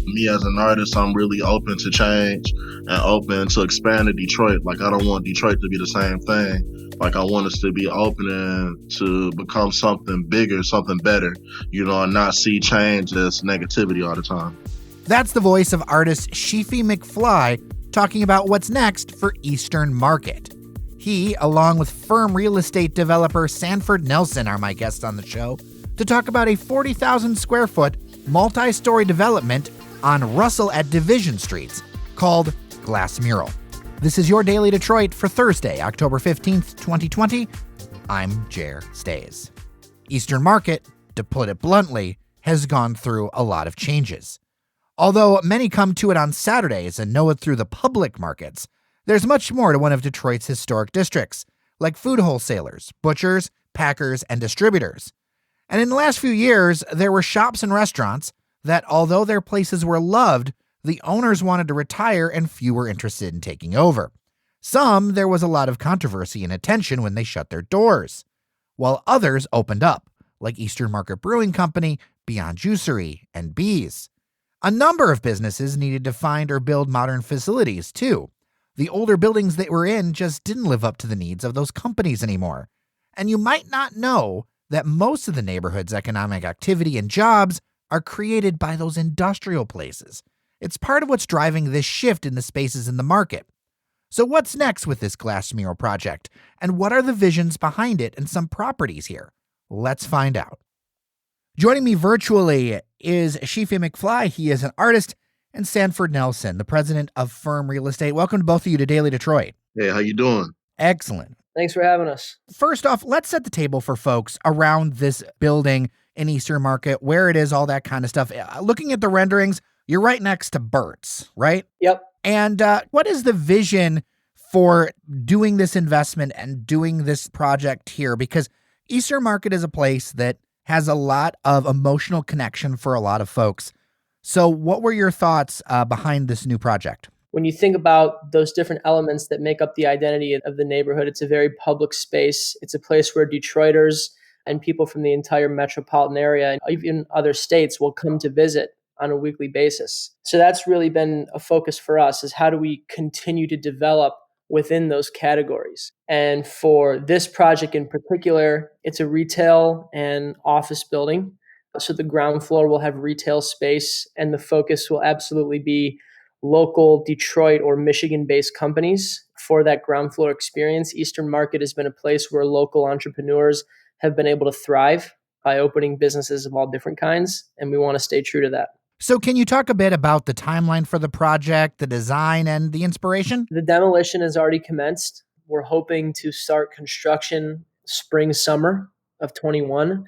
Me as an artist, I'm really open to change and open to expand to Detroit. Like, I don't want Detroit to be the same thing. Like, I want us to be open and to become something bigger, something better, and not see change as negativity all the time. That's the voice of artist Sheefy McFly talking about what's next for Eastern Market. He, along with firm real estate developer Sanford Nelson, are my guests on the show to talk about a 40,000 square foot multi-story development on Russell at Division Streets called Glass Mural. This is your Daily Detroit for Thursday, October 15th, 2020. I'm Jer Stays. Eastern Market, to put it bluntly, has gone through a lot of changes. Although many come to it on Saturdays and know it through the public markets, there's much more to one of Detroit's historic districts, like food wholesalers, butchers, packers, and distributors. And in the last few years, there were shops and restaurants that, although their places were loved, the owners wanted to retire and few were interested in taking over. Some, there was a lot of controversy and attention when they shut their doors, while others opened up, like Eastern Market Brewing Company, Beyond Juicery, and Beas. A number of businesses needed to find or build modern facilities, too. The older buildings they were in just didn't live up to the needs of those companies anymore. And you might not know that most of the neighborhood's economic activity and jobs are created by those industrial places. It's part of what's driving this shift in the spaces in the market. So what's next with this Glass Mural project? And what are the visions behind it and some properties here? Let's find out. Joining me virtually is Sheefy McFly. He is an artist, and Sanford Nelson, the president of Firm Real Estate. Welcome to both of you to Daily Detroit. Hey, how you doing? Excellent. Thanks for having us. First off, let's set the table for folks around this building in Eastern Market, where it is, all that kind of stuff. Looking at the renderings, you're right next to Burt's, right? Yep. And what is the vision for doing this investment and doing this project here? Because Eastern Market is a place that has a lot of emotional connection for a lot of folks. So what were your thoughts behind this new project? When you think about those different elements that make up the identity of the neighborhood, it's a very public space. It's a place where Detroiters and people from the entire metropolitan area and even other states will come to visit on a weekly basis. So that's really been a focus for us, is how do we continue to develop within those categories. And for this project in particular, it's a retail and office building. So the ground floor will have retail space, and the focus will absolutely be local Detroit or Michigan-based companies for that ground floor experience. Eastern Market has been a place where local entrepreneurs have been able to thrive by opening businesses of all different kinds, and we want to stay true to that. So can you talk a bit about the timeline for the project, the design, and the inspiration? The demolition has already commenced. We're hoping to start construction spring, summer of 21.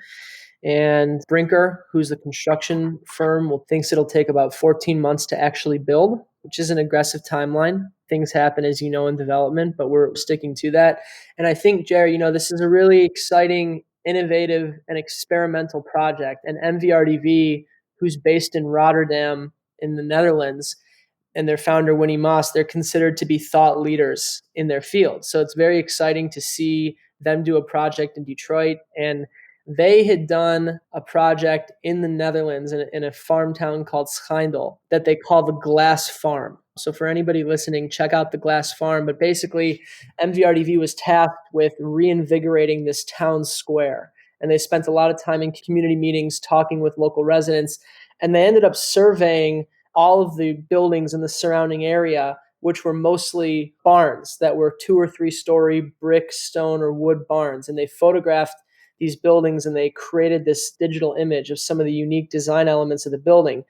And Brinker, who's the construction firm, thinks it'll take about 14 months to actually build, which is an aggressive timeline. Things happen, as you know, in development, but we're sticking to that. And I think, Jerry, this is a really exciting, innovative, and experimental project. And MVRDV, who's based in Rotterdam in the Netherlands, and their founder, Winnie Moss, they're considered to be thought leaders in their field. So it's very exciting to see them do a project in Detroit. And they had done a project in the Netherlands in a farm town called Schijndel that they call the Glass Farm. So for anybody listening, check out the Glass Farm. But basically, MVRDV was tasked with reinvigorating this town square. And they spent a lot of time in community meetings talking with local residents. And they ended up surveying all of the buildings in the surrounding area, which were mostly barns that were 2 or 3 story brick, stone, or wood barns. And they photographed these buildings and they created this digital image of some of the unique design elements of the building.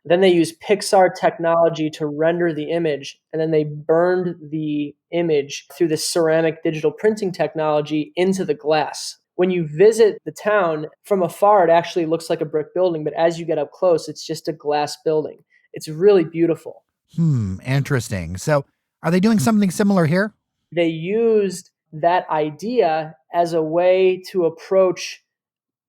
Then they used Pixar technology to render the image, and then they burned the image through the ceramic digital printing technology into the glass. When you visit the town from afar, it actually looks like a brick building, but as you get up close, it's just a glass building. It's really beautiful. Interesting. So are they doing something similar here? They used that idea as a way to approach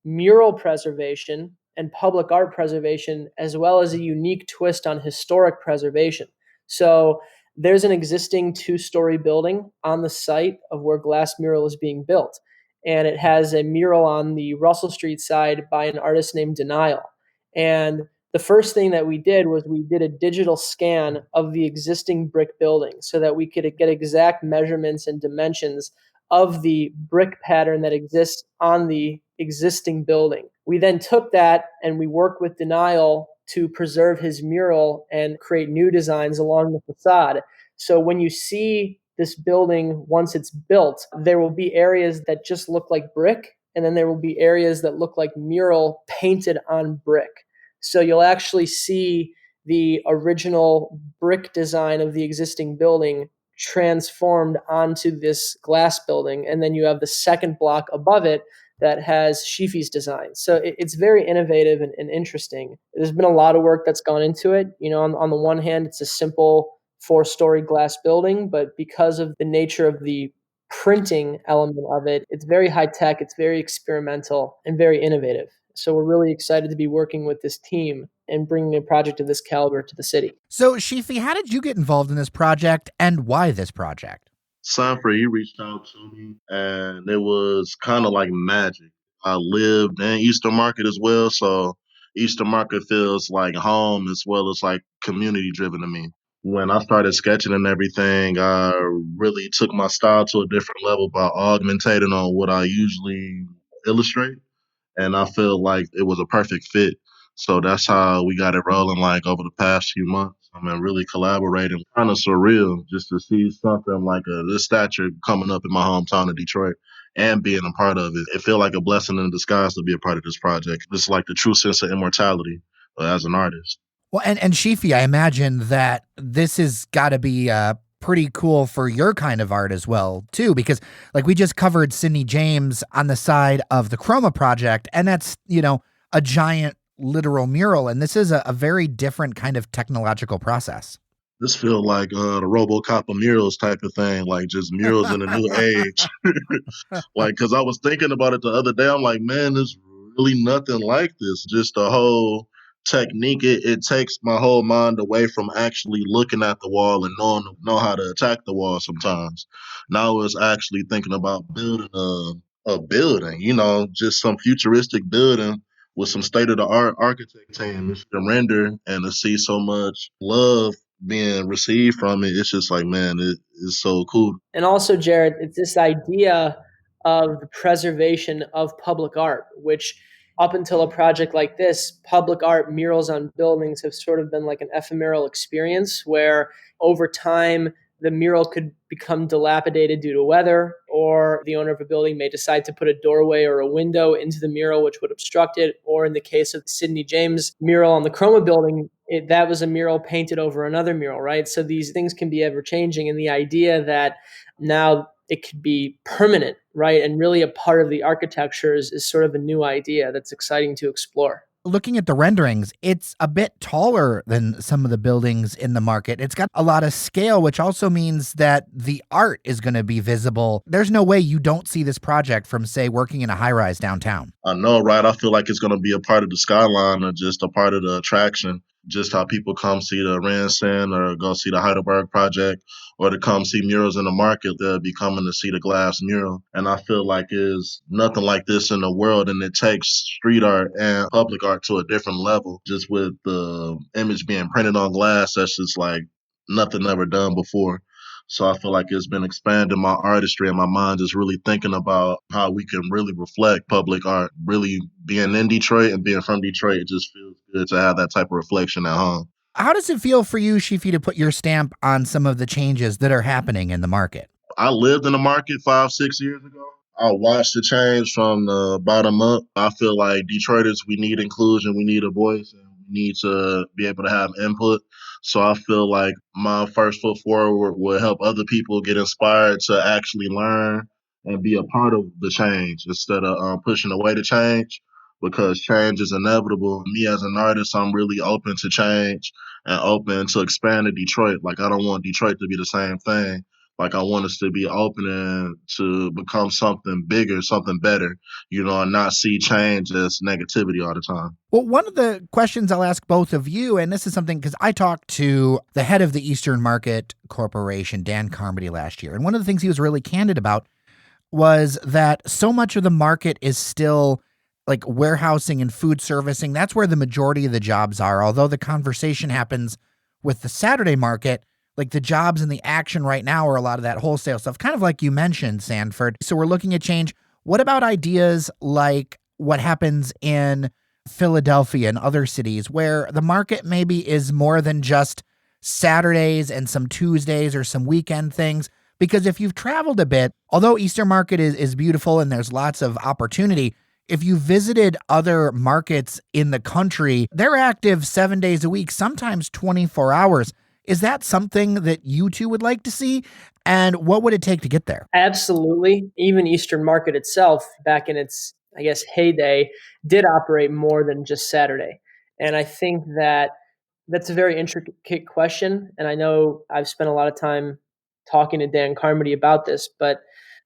mural preservation and public art preservation, as well as a unique twist on historic preservation. So there's an existing 2-story building on the site of where Glass Mural is being built. And it has a mural on the Russell Street side by an artist named Denial. And The first thing that we did was we did a digital scan of the existing brick building so that we could get exact measurements and dimensions of the brick pattern that exists on the existing building. We then took that and we worked with Denial to preserve his mural and create new designs along the facade. So when you see this building, once it's built, there will be areas that just look like brick, and then there will be areas that look like mural painted on brick. So you'll actually see the original brick design of the existing building transformed onto this glass building. And then you have the second block above it that has Sheefy's design. So it's very innovative and interesting. There's been a lot of work that's gone into it. You know, on the one hand, it's a simple 4-story glass building, but because of the nature of the printing element of it, it's very high tech, it's very experimental, and very innovative. So we're really excited to be working with this team and bringing a project of this caliber to the city. So, Sheefy, how did you get involved in this project, and why this project? Sanford, he reached out to me, and it was kind of like magic. I lived in Eastern Market as well, so Eastern Market feels like home as well as like community driven to me. When I started sketching and everything, I really took my style to a different level by augmentating on what I usually illustrate, and I feel like it was a perfect fit. So that's how we got it rolling like over the past few months. I mean, really collaborating. Kind of surreal just to see something like this stature coming up in my hometown of Detroit and being a part of it. It felt like a blessing in disguise to be a part of this project. It's like the true sense of immortality as an artist. Well, and Sheefy, I imagine that this has got to be pretty cool for your kind of art as well, too, because like we just covered Sidney James on the side of the Chroma project, and that's, you know, a giant literal mural, and this is a very different kind of technological process. This feel like the RoboCop of murals type of thing, like just murals in a new age. Like, because I was thinking about it the other day, I'm like, man, there's really nothing like this. Just the whole technique, it takes my whole mind away from actually looking at the wall and know how to attack the wall sometimes. Now it's actually thinking about building a building, you know, just some futuristic building with some state of the art architect team to render and to see so much love being received from it. It's just like, man, it is so cool. And also, Jared, it's this idea of the preservation of public art, which up until a project like this, public art murals on buildings have sort of been like an ephemeral experience where over time the mural could become dilapidated due to weather, or the owner of a building may decide to put a doorway or a window into the mural, which would obstruct it. Or in the case of the Sidney James mural on the Chroma building, that was a mural painted over another mural, right? So these things can be ever changing. And the idea that now it could be permanent, right? And really a part of the architecture is sort of a new idea that's exciting to explore. Looking at the renderings, it's a bit taller than some of the buildings in the market. It's got a lot of scale, which also means that the art is going to be visible. There's no way you don't see this project from, say, working in a high-rise downtown. I know, right? I feel like it's going to be a part of the skyline or just a part of the attraction. Just how people come see the Ranson or go see the Heidelberg project or to come see murals in the market, they'll be coming to see the glass mural. And I feel like there's nothing like this in the world, and it takes street art and public art to a different level. Just with the image being printed on glass, that's just like nothing ever done before. So I feel like it's been expanding my artistry and my mind just really thinking about how we can really reflect public art. Really being in Detroit and being from Detroit, it just feels good to have that type of reflection at home. How does it feel for you, Sheefy, to put your stamp on some of the changes that are happening in the market? I lived in the market 5, 6 years ago. I watched the change from the bottom up. I feel like Detroiters, we need inclusion, we need a voice, and we need to be able to have input. So I feel like my first foot forward will help other people get inspired to actually learn and be a part of the change instead of pushing away the change, because change is inevitable. Me as an artist, I'm really open to change and open to expand to Detroit. Like, I don't want Detroit to be the same thing. Like, I want us to be open and to become something bigger, something better, you know, and not see change as negativity all the time. Well, one of the questions I'll ask both of you, and this is something because I talked to the head of the Eastern Market Corporation, Dan Carmody, last year. And one of the things he was really candid about was that so much of the market is still like warehousing and food servicing, that's where the majority of the jobs are. Although the conversation happens with the Saturday market, like the jobs and the action right now are a lot of that wholesale stuff, kind of like you mentioned, Sanford. So we're looking at change. What about ideas like what happens in Philadelphia and other cities where the market maybe is more than just Saturdays and some Tuesdays or some weekend things? Because if you've traveled a bit, although Easter Market is beautiful and there's lots of opportunity, if you visited other markets in the country, they're active 7 days a week, sometimes 24 hours. Is that something that you two would like to see? And what would it take to get there? Absolutely. Even Eastern Market itself, back in its, I guess, heyday, did operate more than just Saturday. And I think that that's a very intricate question. And I know I've spent a lot of time talking to Dan Carmody about this, but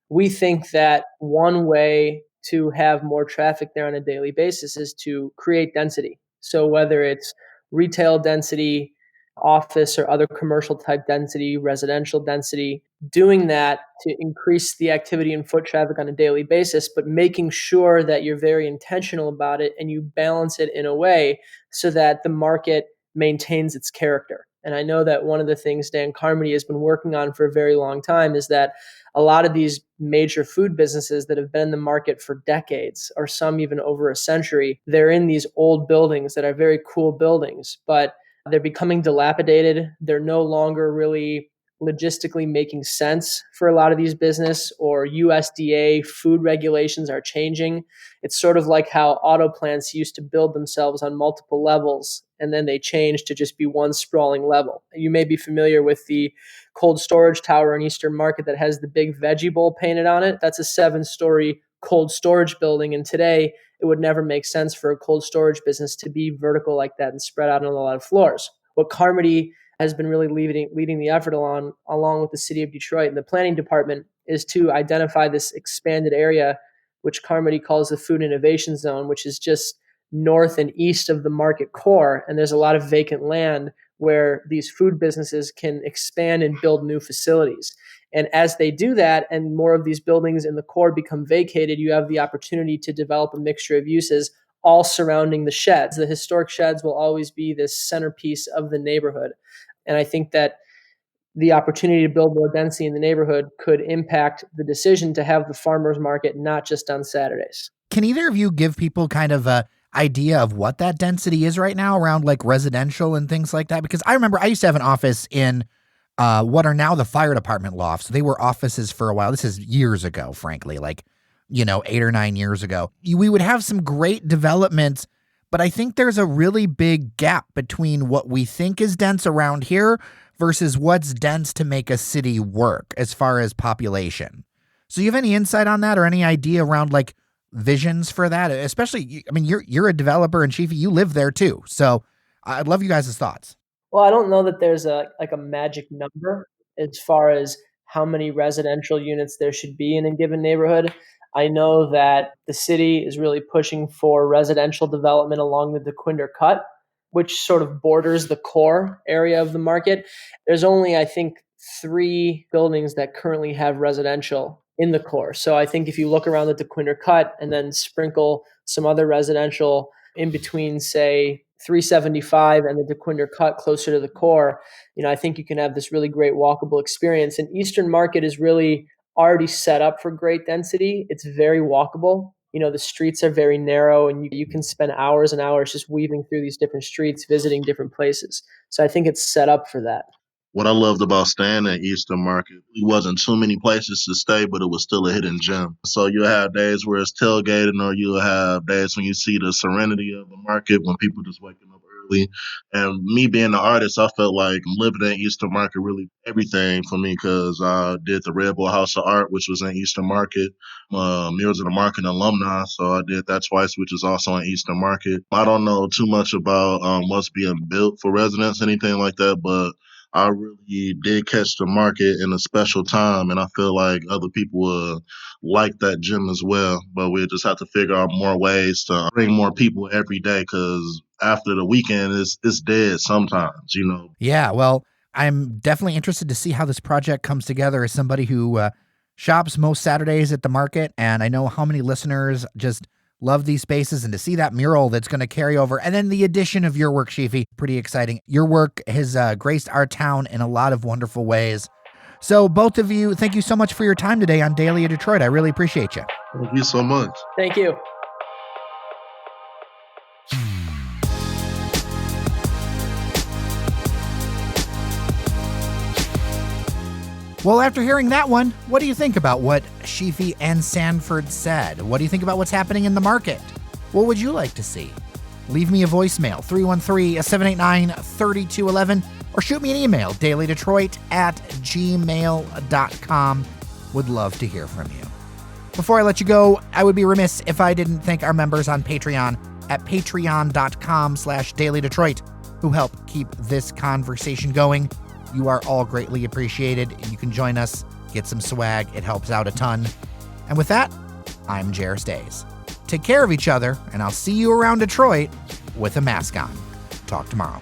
we think that one way to have more traffic there on a daily basis is to create density. So whether it's retail density, office or other commercial type density, residential density, doing that to increase the activity and foot traffic on a daily basis, but making sure that you're very intentional about it and you balance it in a way so that the market maintains its character. And I know that one of the things Dan Carmody has been working on for a very long time is that a lot of these major food businesses that have been in the market for decades, or some even over a century, they're in these old buildings that are very cool buildings, but they're becoming dilapidated. They're no longer really logistically making sense for a lot of these business, or USDA food regulations are changing. It's sort of like how auto plants used to build themselves on multiple levels and then they changed to just be one sprawling level. You may be familiar with the cold storage tower in Eastern Market that has the big veggie bowl painted on it. That's a 7-story cold storage building. And today it would never make sense for a cold storage business to be vertical like that and spread out on a lot of floors. What Carmody has been really leading the effort along with the city of Detroit and the planning department is to identify this expanded area, which Carmody calls the Food Innovation Zone, which is just north and east of the market core. And there's a lot of vacant land where these food businesses can expand and build new facilities. And as they do that and more of these buildings in the core become vacated, you have the opportunity to develop a mixture of uses all surrounding the sheds. The historic sheds will always be this centerpiece of the neighborhood. And I think that the opportunity to build more density in the neighborhood could impact the decision to have the farmers market not just on Saturdays. Can either of you give people kind of a idea of what that density is right now around like residential and things like that? Because I remember I used to have an office in what are now the fire department lofts. They were offices for a while. This is years ago, frankly, like, 8 or 9 years ago. We would have some great developments, but I think there's a really big gap between what we think is dense around here versus what's dense to make a city work as far as population. So you have any insight on that or any idea around like visions for that? Especially, you're a developer and Sheefy, you live there too. So I'd love you guys' thoughts. Well, I don't know that there's a magic number as far as how many residential units there should be in a given neighborhood. I know that the city is really pushing for residential development along the DeQuinder Cut, which sort of borders the core area of the market. There's only, I think, 3 buildings that currently have residential in the core. So I think if you look around the DeQuinder Cut and then sprinkle some other residential in between, say, 375 and the DeQuinder Cut closer to the core, I think you can have this really great walkable experience. And Eastern Market is really already set up for great density. It's very walkable. The streets are very narrow and you can spend hours and hours just weaving through these different streets, visiting different places. So I think it's set up for that. What I loved about staying at Eastern Market, it wasn't too many places to stay, but it was still a hidden gem. So you'll have days where it's tailgating, or you'll have days when you see the serenity of the market when people just waking up early. And me being an artist, I felt like living in Eastern Market really everything for me because I did the Red Bull House of Art, which was in Eastern Market. Murals of the Market alumni, so I did that twice, which is also in Eastern Market. I don't know too much about what's being built for residents, anything like that, but I really did catch the market in a special time, and I feel like other people would like that gym as well. But we just have to figure out more ways to bring more people every day because after the weekend, it's dead sometimes, Yeah, well, I'm definitely interested to see how this project comes together as somebody who shops most Saturdays at the market, and I know how many listeners just Love these spaces, and to see that mural that's going to carry over, and then the addition of your work, Sheefy, pretty exciting. Your work has graced our town in a lot of wonderful ways. So both of you, thank you so much for your time today on Daily of Detroit. I really appreciate you. Thank you so much. Thank you. Well, after hearing that one, what do you think about what Sheefy and Sanford said? What do you think about what's happening in the market? What would you like to see? Leave me a voicemail, 313-789-3211, or shoot me an email, dailydetroit@gmail.com. Would love to hear from you. Before I let you go, I would be remiss if I didn't thank our members on Patreon at patreon.com/dailydetroit, who help keep this conversation going. You are all greatly appreciated. You can join us, get some swag. It helps out a ton. And with that, I'm Jairus Days. Take care of each other, and I'll see you around Detroit with a mask on. Talk tomorrow.